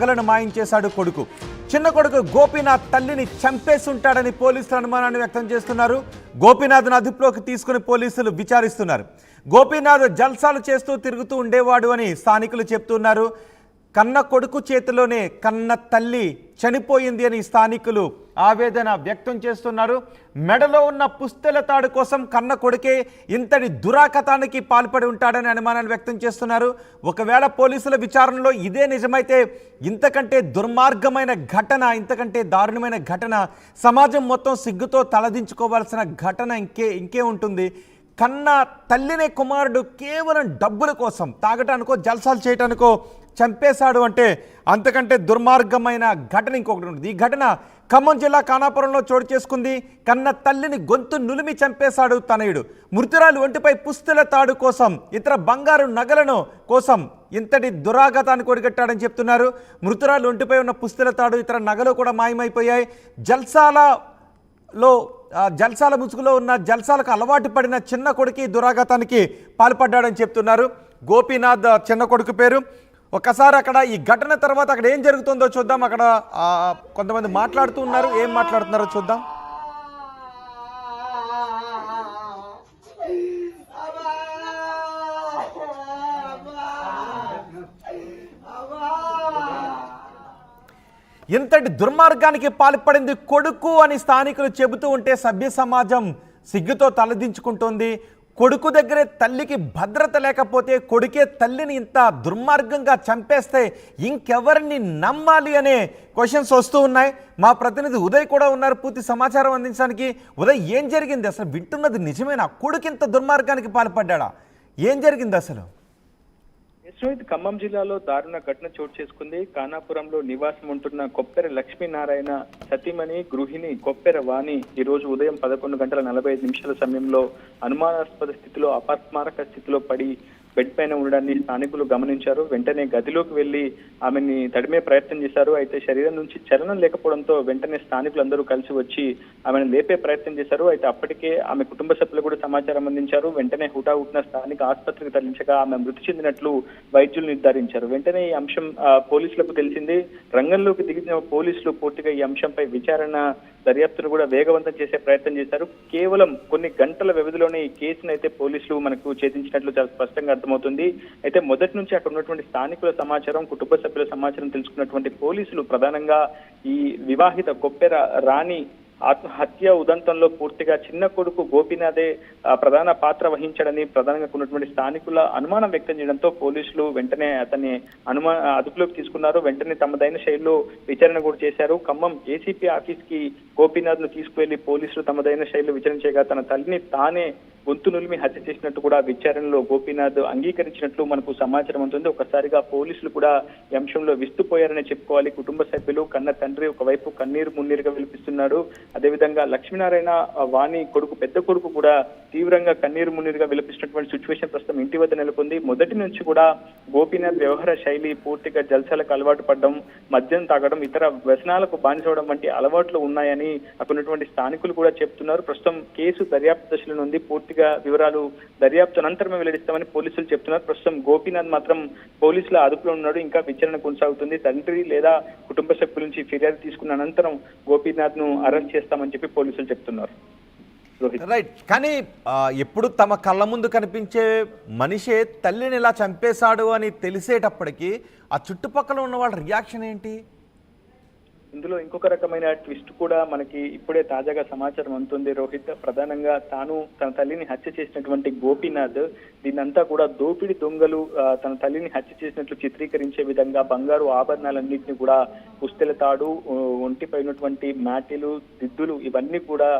నగలను మాయించేశాడు కొడుకు. చిన్న కొడుకు గోపీనాథ్ తల్లిని చంపేస్తుంటాడని పోలీసులు అనుమానాన్ని వ్యక్తం చేస్తున్నారు. గోపీనాథ్ను అదుపులోకి తీసుకుని పోలీసులు విచారిస్తున్నారు. గోపీనాథ్ జల్సాలు చేస్తూ తిరుగుతూ ఉండేవాడు అని స్థానికులు చెప్తున్నారు. కన్న కొడుకు చేతిలోనే కన్న తల్లి చనిపోయింది అని స్థానికులు ఆవేదన వ్యక్తం చేస్తున్నారు. మెడలో ఉన్న పుస్తెల తాడు కోసం కన్న కొడుకే ఇంతటి దురాకతానికి పాల్పడి ఉంటాడని అనుమానాన్ని వ్యక్తం చేస్తున్నారు. ఒకవేళ పోలీసుల విచారణలో ఇదే నిజమైతే ఇంతకంటే దుర్మార్గమైన ఘటన, ఇంతకంటే దారుణమైన ఘటన, సమాజం మొత్తం సిగ్గుతో తలదించుకోవాల్సిన ఘటన ఇంకే ఉంటుంది. కన్న తల్లినే కుమారుడు కేవలం డబ్బుల కోసం, తాగటానికో జల్సాలు చేయటానికో చంపేశాడు అంటే అంతకంటే దుర్మార్గమైన ఘటన ఇంకొకటి ఉంటుంది. ఈ ఘటన ఖమ్మం జిల్లా ఖానాపురంలో చోటు చేసుకుంది. కన్న తల్లిని గొంతు నులిమి చంపేశాడు తనయుడు. మృతురాలు ఒంటిపై పుస్తెల తాడు కోసం, ఇతర బంగారు నగలను కోసం ఇంతటి దురాఘాతాన్ని కొడిగట్టాడని చెప్తున్నారు. మృతురాలు ఒంటిపై ఉన్న పుస్తెల తాడు, ఇతర నగలు కూడా మాయమైపోయాయి. జల్సాల ముసుగులో ఉన్న జల్సాలకు అలవాటు పడిన చిన్న కొడుకు దురాఘాతానికి పాల్పడ్డాడని చెప్తున్నారు. గోపీనాథ్ చిన్న కొడుకు పేరు. ఒకసారి అక్కడ ఈ ఘటన తర్వాత అక్కడ ఏం జరుగుతుందో చూద్దాం. అక్కడ కొంతమంది మాట్లాడుతూ ఉన్నారు, ఏం మాట్లాడుతున్నారో చూద్దాం. ఇంతటి దుర్మార్గానికి పాల్పడింది కొడుకు అని స్థానికులు చెబుతూ ఉంటే సభ్య సమాజం సిగ్గుతో తలదించుకుంటోంది. కొడుకు దగ్గరే తల్లికి భద్రత లేకపోతే, కొడుకే తల్లిని ఇంత దుర్మార్గంగా చంపేస్తే ఇంకెవరిని నమ్మాలి అనే క్వశ్చన్స్ వస్తూ ఉన్నాయి. మా ప్రతినిధి ఉదయ్ కూడా ఉన్నారు పూర్తి సమాచారం అందించడానికి. ఉదయ్, ఏం జరిగింది అసలు? వింటున్నది నిజమేనా? కొడుకు ఇంత దుర్మార్గానికి పాల్పడ్డా? ఏం జరిగింది అసలు? ఖమ్మం జిల్లాలో దారుణ ఘటన చోటు చేసుకుంది. ఖానాపురంలో నివాసం ఉంటున్న కొప్పెర లక్ష్మీనారాయణ సతీమణి గృహిణి కొప్పెర వాణి ఈ రోజు ఉదయం 11:45 సమయంలో అనుమానాస్పద స్థితిలో అపస్మారక స్థితిలో పడి బెడ్ పైన ఉండడాన్ని స్థానికులు గమనించారు. వెంటనే గదిలోకి వెళ్లి ఆమెని తడిమే ప్రయత్నం చేశారు. అయితే శరీరం నుంచి చలనం లేకపోవడంతో వెంటనే స్థానికులందరూ కలిసి వచ్చి ఆమెను లేపే ప్రయత్నం చేశారు. అయితే అప్పటికే ఆమె కుటుంబ సభ్యులు కూడా సమాచారం అందించారు. వెంటనే హుటాహుటిన స్థానిక ఆసుపత్రికి తరలించగా ఆమె మృతి చెందినట్లు వైద్యులు నిర్ధారించారు. వెంటనే ఈ అంశం పోలీసులకు తెలిసింది. రంగంలోకి దిగిన పోలీసులు పూర్తిగా ఈ అంశంపై విచారణ దర్యాప్తును కూడా వేగవంతం చేసే ప్రయత్నం చేశారు. కేవలం కొన్ని గంటల వ్యవధిలోనే ఈ కేసును అయితే పోలీసులు మనకు ఛేదించినట్లు చాలా స్పష్టంగా అర్థమవుతుంది. అయితే మొదటి నుంచి అక్కడ ఉన్నటువంటి స్థానికుల సమాచారం, కుటుంబ సభ్యుల సమాచారం తెలుసుకున్నటువంటి పోలీసులు ప్రధానంగా ఈ వివాహిత కొప్పెర రాణి ఆత్మహత్య ఉదంతంలో పూర్తిగా చిన్న కొడుకు గోపీనాథే ప్రధాన పాత్ర వహించాడని ప్రధానంగా ఉన్నటువంటి స్థానికుల అనుమానం వ్యక్తం చేయడంతో పోలీసులు వెంటనే అతన్ని అదుపులోకి తీసుకున్నారు. వెంటనే తమదైన శైలిలో విచారణ కూడా చేశారు. ఖమ్మం ఏసీపీ ఆఫీస్ కి గోపీనాథ్ ను తీసుకువెళ్లి పోలీసులు తమదైన శైలిలో విచారణ చేయగా తన తల్లిని తానే గొంతు నులిమి హత్య చేసినట్టు కూడా విచారణలో గోపీనాథ్ అంగీకరించినట్లు మనకు సమాచారం ఉంటుంది. ఒకసారిగా పోలీసులు కూడా ఈ అంశంలో విస్తుపోయారని చెప్పుకోవాలి. కుటుంబ సభ్యులు, కన్న తండ్రి ఒకవైపు కన్నీరు మున్నీరుగా విలపిస్తున్నాడు. అదేవిధంగా లక్ష్మీనారాయణ వాణి కొడుకు, పెద్ద కొడుకు కూడా తీవ్రంగా కన్నీరు మున్నీరుగా విలపిస్తున్నటువంటి సిచ్యువేషన్ ప్రస్తుతం ఇంటి వద్ద నెలకొంది. మొదటి నుంచి కూడా గోపీనాథ్ వ్యవహార శైలి పూర్తిగా జల్సాలకు అలవాటు పడడం, మద్యం తాగడం, ఇతర వ్యసనాలకు బానిసవడం వంటి అలవాట్లు ఉన్నాయని అక్కడ ఉన్నటువంటి స్థానికులు కూడా చెప్తున్నారు. ప్రస్తుతం కేసు దర్యాప్తు దశలో ఉంది. పూర్తిగా వివరాలు దర్యాప్తు అనంతరమే వెల్లడిస్తామని పోలీసులు చెప్తున్నారు. ప్రస్తుతం గోపీనాథ్ మాత్రం పోలీసుల అదుపులో ఉన్నాడు. ఇంకా విచారణ కొనసాగుతుంది. తండ్రి లేదా కుటుంబ సభ్యుల నుంచి ఫిర్యాదు తీసుకున్న అనంతరం గోపీనాథ్ ను అరెస్ట్ చేస్తామని చెప్పి పోలీసులు చెప్తున్నారు. రైట్. కానీ ఎప్పుడు తమ కళ్ళ ముందు కనిపించే మనిషే తల్లిని ఇలా చంపేశాడు అని తెలిసేటప్పటికీ ఆ చుట్టుపక్కల ఉన్న వాళ్ళ రియాక్షన్ ఏంటి? ఇందులో ఇంకొక రకమైన ట్విస్ట్ కూడా మనకి ఇప్పుడే తాజాగా సమాచారం అందుతుంది రోహిత్. ప్రధానంగా తాను తన తల్లిని హత్య చేసినటువంటి గోపీనాథ్ దీన్నంతా కూడా దోపిడి దొంగలు తన తల్లిని హత్య చేసినట్లు చిత్రీకరించే విధంగా బంగారు ఆభరణాలన్నింటినీ కూడా పుస్తెల తాడు, ఒంటిపై ఉన్నటువంటి మ్యాటిలు, దిద్దులు ఇవన్నీ కూడా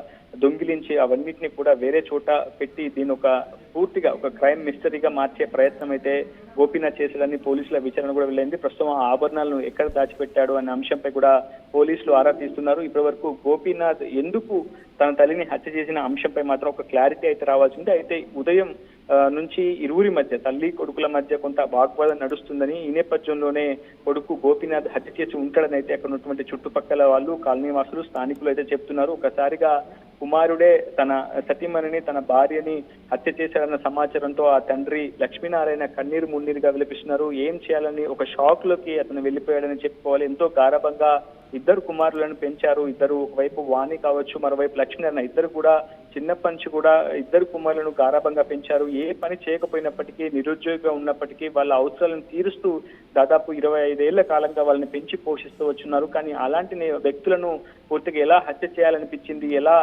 దొంగిలించి అవన్నిటిని కూడా వేరే చోట పెట్టి దీని ఒక పూర్తిగా ఒక క్రైమ్ మిస్టరీగా మార్చే ప్రయత్నం అయితే గోపీనాథ్ చేశాడని పోలీసుల విచారణ కూడా వెళ్ళింది. ప్రస్తుతం ఆ ఆభరణాలను ఎక్కడ దాచిపెట్టాడు అనే అంశంపై కూడా పోలీసులు ఆరా తీస్తున్నారు. ఇప్పటి వరకు గోపీనాథ్ ఎందుకు తన తల్లిని హత్య చేసిన అంశంపై మాత్రం ఒక క్లారిటీ అయితే రావాల్సింది. అయితే ఉదయం నుంచి ఇరువురి మధ్య, తల్లి కొడుకుల మధ్య కొంత వాగ్వాదం నడుస్తుందని, ఈ నేపథ్యంలోనే కొడుకు గోపీనాథ్ హత్య చేసి ఉంటాడని అయితే అక్కడ ఉన్నటువంటి చుట్టుపక్కల వాళ్ళు, కాలనీ వాసులు, స్థానికులు అయితే చెప్తున్నారు. ఒకసారిగా కుమారుడే తన సతీమణిని తన భార్యని హత్య చేశాడన్న సమాచారంతో ఆ తండ్రి లక్ష్మీనారాయణ కన్నీరు మున్నీరుగా విలపిస్తున్నారు. ఏం చేయాలని ఒక షాక్ లోకి అతను వెళ్లిపోయాడని చెప్పుకోవాలి. ఎంతో గారభంగా ఇద్దరు కుమారులను పెంచారు. ఇద్దరు, ఒకవైపు వాణి కావచ్చు, మరోవైపు లక్ష్మీనారాయణ, ఇద్దరు కూడా చిన్నప్పటి నుంచి కూడా ఇద్దరు కుమారులను గారాభంగా పెంచారు. ఏ పని చేయకపోయినప్పటికీ, నిరుద్యోగిగా ఉన్నప్పటికీ వాళ్ళ అవసరాలను తీరుస్తూ దాదాపు 25 ఏళ్ల కాలంగా వాళ్ళని పెంచి పోషిస్తూ వచ్చున్నారు. కానీ అలాంటి వ్యక్తులను పూర్తిగా ఎలా హత్య చేయాలనిపించింది, ఎలా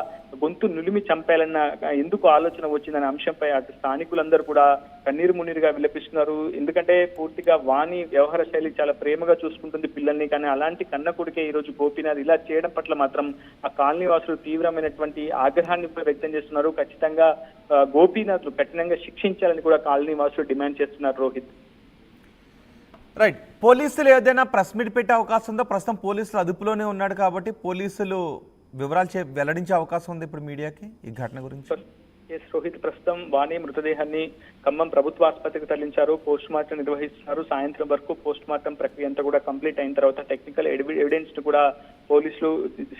గొంతు నులిమి చంపాలన్న ఎందుకు ఆలోచన వచ్చిందనే అంశంపై అటు స్థానికులందరూ కూడా కన్నీరు మున్నీరుగా విలపిస్తున్నారు. ఎందుకంటే పూర్తిగా వాణి వ్యవహార శైలి చాలా ప్రేమగా చూసుకుంటుంది పిల్లల్ని. కానీ అలాంటి కన్న కొడుకే ఈ రోజు గోపీనాథ్ ఇలా చేయడం పట్ల మాత్రం ఆ కాలనీ వాసులు తీవ్రమైనటువంటి ఆగ్రహాన్ని వ్యక్తం చేస్తున్నారు. ఖచ్చితంగా గోపీనాథ్ కఠినంగా శిక్షించాలని కూడా కాలనీ వాసులు డిమాండ్ చేస్తున్నారు. రోహిత్, రైట్, పోలీసులు ఏదైనా ప్రెస్ మీట్ పెట్టే అవకాశం ఉందో? ప్రస్తుతం పోలీసులు అదుపులోనే ఉన్నాడు కాబట్టి పోలీసులు వివరాలు వెల్లడించే అవకాశం ఉంది ఇప్పుడు మీడియాకి ఈ ఘటన గురించి? ఎస్ రోహిత్, ప్రస్తుతం వాణి మృతదేహాన్ని ఖమ్మం ప్రభుత్వ ఆసుపత్రికి తరలించారు. పోస్ట్ మార్టం నిర్వహిస్తున్నారు. సాయంత్రం వరకు పోస్ట్ మార్టం ప్రక్రియ అంతా కూడా కంప్లీట్ అయిన తర్వాత టెక్నికల్ ఎవిడెన్స్ ను కూడా పోలీసులు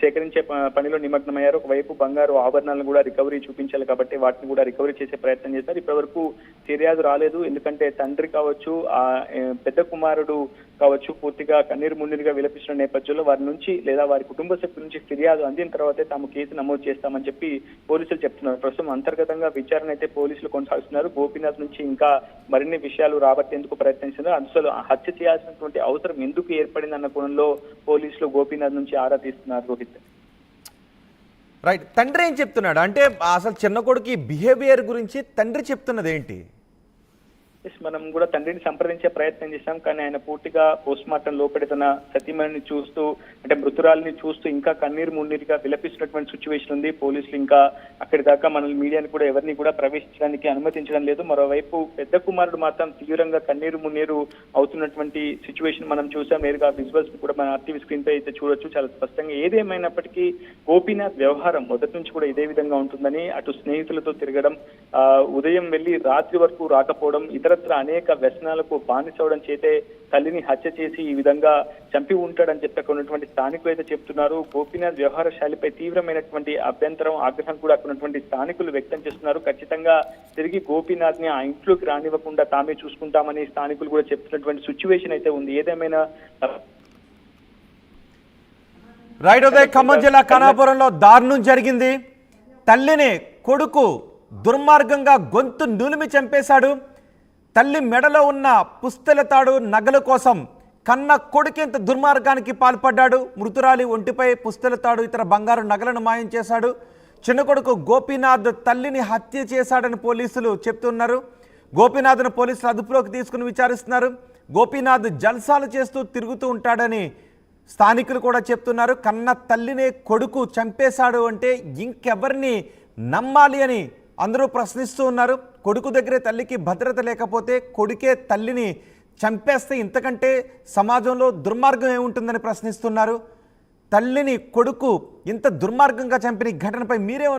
సేకరించే పనిలో నిమగ్నమయ్యారు. ఒకవైపు బంగారు ఆభరణాలను కూడా రికవరీ చూపించాలి కాబట్టి వాటిని కూడా రికవరీ చేసే ప్రయత్నం చేశారు. ఇప్పటివరకు ఫిర్యాదు రాలేదు. ఎందుకంటే తండ్రి కావచ్చు, ఆ పెద్ద కుమారుడు కావచ్చు పూర్తిగా కన్నీరు మున్నీరుగా విలపిస్తున్న నేపథ్యంలో వారి నుంచి లేదా వారి కుటుంబ సభ్యుల నుంచి ఫిర్యాదు అందిన తర్వాతే తాము కేసు నమోదు చేస్తామని చెప్పి పోలీసులు చెప్తున్నారు. ప్రస్తుతం అంతర్గతంగా విచారణ అయితే పోలీసులు కొనసాగిస్తున్నారు. గోపీనాథ్ నుంచి ఇంకా మరిన్ని విషయాలు రాబట్టేందుకు ప్రయత్నిస్తున్నారు. అసలు హత్య చేయాల్సినటువంటి అవసరం ఎందుకు ఏర్పడిందన్న కోణంలో పోలీసులు గోపీనాథ్ నుంచి ఆరా తీస్తున్నారు. రోహిత్, రైట్, తండ్రి ఏం చెప్తున్నాడు అంటే అసలు చిన్న కొడుకు బిహేవియర్ గురించి తండ్రి చెప్తున్నది ఏంటి? మనం కూడా తండ్రిని సంప్రదించే ప్రయత్నం చేశాం. కానీ ఆయన పూర్తిగా పోస్ట్ మార్టం లోపలి తన సతీమణిని చూస్తూ, అంటే మృతురాలిని చూస్తూ ఇంకా కన్నీరు మున్నీరుగా విలపిస్తున్నటువంటి సిచ్యువేషన్ ఉంది. పోలీసులు ఇంకా అక్కడి దాకా మన మీడియాని కూడా ఎవరిని కూడా ప్రవేశించడానికి అనుమతించడం లేదు. మరోవైపు పెద్ద కుమారుడు మాత్రం తీవ్రంగా కన్నీరు మున్నీరు అవుతున్నటువంటి సిచ్యువేషన్ మనం చూసాం. నేరుగా విజువల్స్ కూడా మన ఆర్టీవీ స్క్రీన్ పై అయితే చూడొచ్చు చాలా స్పష్టంగా. ఏదేమైనప్పటికీ గోపీనాథ్ వ్యవహారం మొదటి నుంచి కూడా ఇదే విధంగా ఉంటుందని, అటు స్నేహితులతో తిరగడం, ఉదయం వెళ్లి రాత్రి వరకు రాకపోవడం, ఇతరత్ర అనేక వ్యసనాలకు బానిసవడం చేతే తల్లిని హత్య చేసి ఈ విధంగా చంపి ఉంటాడని చెప్పి అక్కడ ఉన్నటువంటి స్థానికులు అయితే చెప్తున్నారు. గోపీనాథ్ వ్యవహార శైలిపై తీవ్రమైనటువంటి అభ్యంతరం, ఆగ్రహం కూడా అక్కడ ఉన్నటువంటి స్థానికులు వ్యక్తం చేస్తున్నారు. ఖచ్చితంగా తిరిగి గోపీనాథ్ ని ఆ ఇంట్లోకి రానివ్వకుండా తామే చూసుకుంటామని స్థానికులు కూడా చెప్తున్నటువంటి సిచ్యువేషన్ అయితే ఉంది. ఏదేమైనా రైట్, ఉదయ్, ఖమ్మం జిల్లా ఖానాపురంలో దారుణం జరిగింది. తల్లిని కొడుకు దుర్మార్గంగా గొంతు నులిమి చంపేశాడు. తల్లి మెడలో ఉన్న పుస్తెల తాడు నగల కోసం కన్న కొడుకింత దుర్మార్గానికి పాల్పడ్డాడు. మృతురాలి ఒంటిపై పుస్తెల తాడు, ఇతర బంగారు నగలను మాయం చేశాడు. చిన్న కొడుకు గోపీనాథ్ తల్లిని హత్య చేశాడని పోలీసులు చెప్తున్నారు. గోపీనాథ్ను పోలీసులు అదుపులోకి తీసుకుని విచారిస్తున్నారు. గోపీనాథ్ జల్సాలు చేస్తూ తిరుగుతూ ఉంటాడని స్థానికులు కూడా చెప్తున్నారు. కన్న తల్లినే కొడుకు చంపేశాడు అంటే ఇంకెవరిని నమ్మాలి అని అందరూ ప్రశ్నిస్తూ ఉన్నారు. కొడుకు దగ్గరే తల్లికి భద్రత లేకపోతే కొడుకే తల్లిని చంపేస్తే ఇంతకంటే సమాజంలో దుర్మార్గం ఏముంటుందని ప్రశ్నిస్తున్నారు. తల్లిని కొడుకు ఇంత దుర్మార్గంగా చంపిన ఘటనపై మీరే